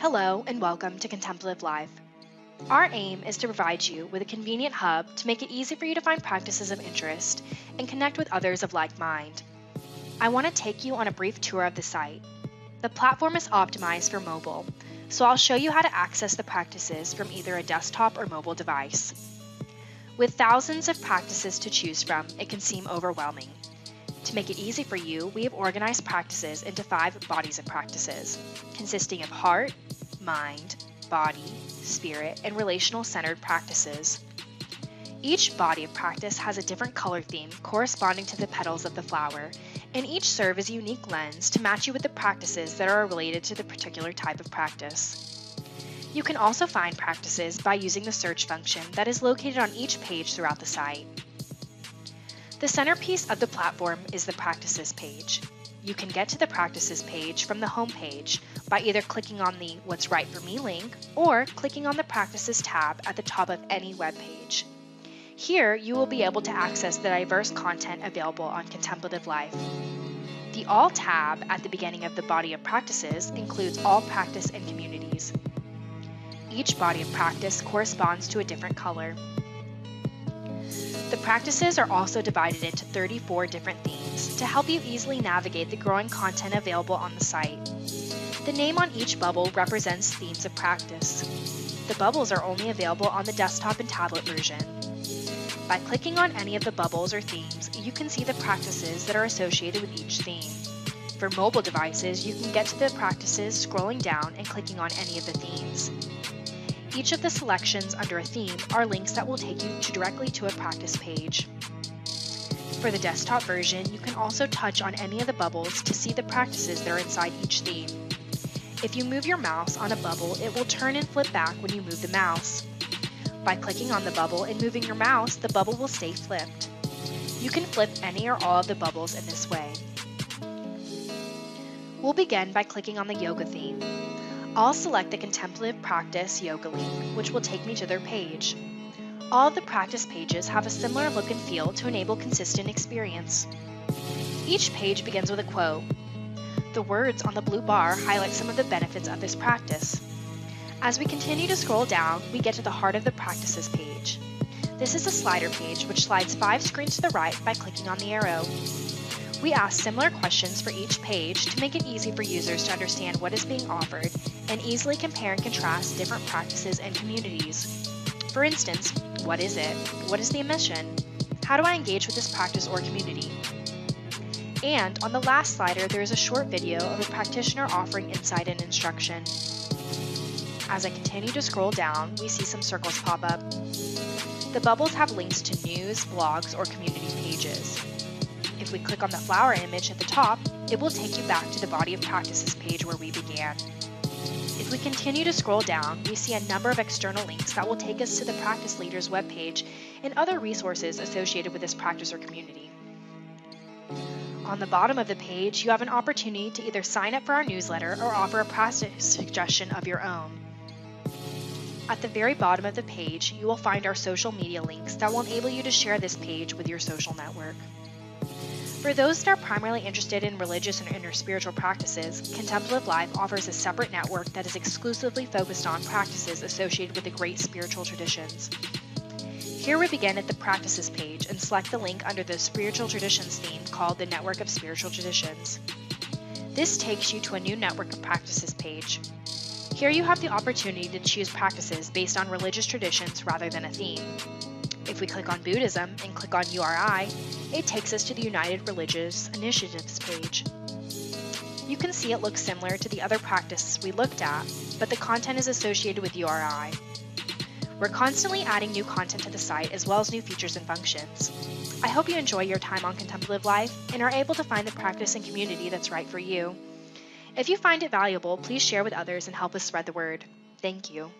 Hello and welcome to Contemplative Life. Our aim is to provide you with a convenient hub to make it easy for you to find practices of interest and connect with others of like mind. I want to take you on a brief tour of the site. The platform is optimized for mobile, so I'll show you how to access the practices from either a desktop or mobile device. With thousands of practices to choose from, it can seem overwhelming. To make it easy for you, we have organized practices into 5 bodies of practices, consisting of heart, mind, body, spirit, and relational-centered practices. Each body of practice has a different color theme corresponding to the petals of the flower, and each serve as a unique lens to match you with the practices that are related to the particular type of practice. You can also find practices by using the search function that is located on each page throughout the site. The centerpiece of the platform is the Practices page. You can get to the Practices page from the home page by either clicking on the What's Right For Me link or clicking on the Practices tab at the top of any web page. Here, you will be able to access the diverse content available on Contemplative Life. The All tab at the beginning of the body of practices includes all practice and communities. Each body of practice corresponds to a different color. The practices are also divided into 34 different themes to help you easily navigate the growing content available on the site. The name on each bubble represents themes of practice. The bubbles are only available on the desktop and tablet version. By clicking on any of the bubbles or themes, you can see the practices that are associated with each theme. For mobile devices, you can get to the practices scrolling down and clicking on any of the themes. Each of the selections under a theme are links that will take you directly to a practice page. For the desktop version, you can also touch on any of the bubbles to see the practices that are inside each theme. If you move your mouse on a bubble, it will turn and flip back when you move the mouse. By clicking on the bubble and moving your mouse, the bubble will stay flipped. You can flip any or all of the bubbles in this way. We'll begin by clicking on the Yoga theme. I'll select the Contemplative Practice Yoga link, which will take me to their page. All of the practice pages have a similar look and feel to enable consistent experience. Each page begins with a quote. The words on the blue bar highlight some of the benefits of this practice. As we continue to scroll down, we get to the Heart of the Practices page. This is a slider page which slides 5 screens to the right by clicking on the arrow. We ask similar questions for each page to make it easy for users to understand what is being offered and easily compare and contrast different practices and communities. For instance, what is it? What is the mission? How do I engage with this practice or community? And on the last slider, there is a short video of a practitioner offering insight and instruction. As I continue to scroll down, we see some circles pop up. The bubbles have links to news, blogs, or community pages. If we click on the flower image at the top, it will take you back to the Body of Practices page where we began. If we continue to scroll down, we see a number of external links that will take us to the practice leader's webpage and other resources associated with this practice or community. On the bottom of the page, you have an opportunity to either sign up for our newsletter or offer a practice suggestion of your own. At the very bottom of the page, you will find our social media links that will enable you to share this page with your social network. For those that are primarily interested in religious and interspiritual practices, Contemplative Life offers a separate network that is exclusively focused on practices associated with the great spiritual traditions. Here we begin at the Practices page and select the link under the Spiritual Traditions theme called the Network of Spiritual Traditions. This takes you to a new Network of Practices page. Here you have the opportunity to choose practices based on religious traditions rather than a theme. If we click on Buddhism and click on URI, it takes us to the United Religious Initiatives page. You can see it looks similar to the other practices we looked at, but the content is associated with URI. We're constantly adding new content to the site as well as new features and functions. I hope you enjoy your time on Contemplative Life and are able to find the practice and community that's right for you. If you find it valuable, please share with others and help us spread the word. Thank you.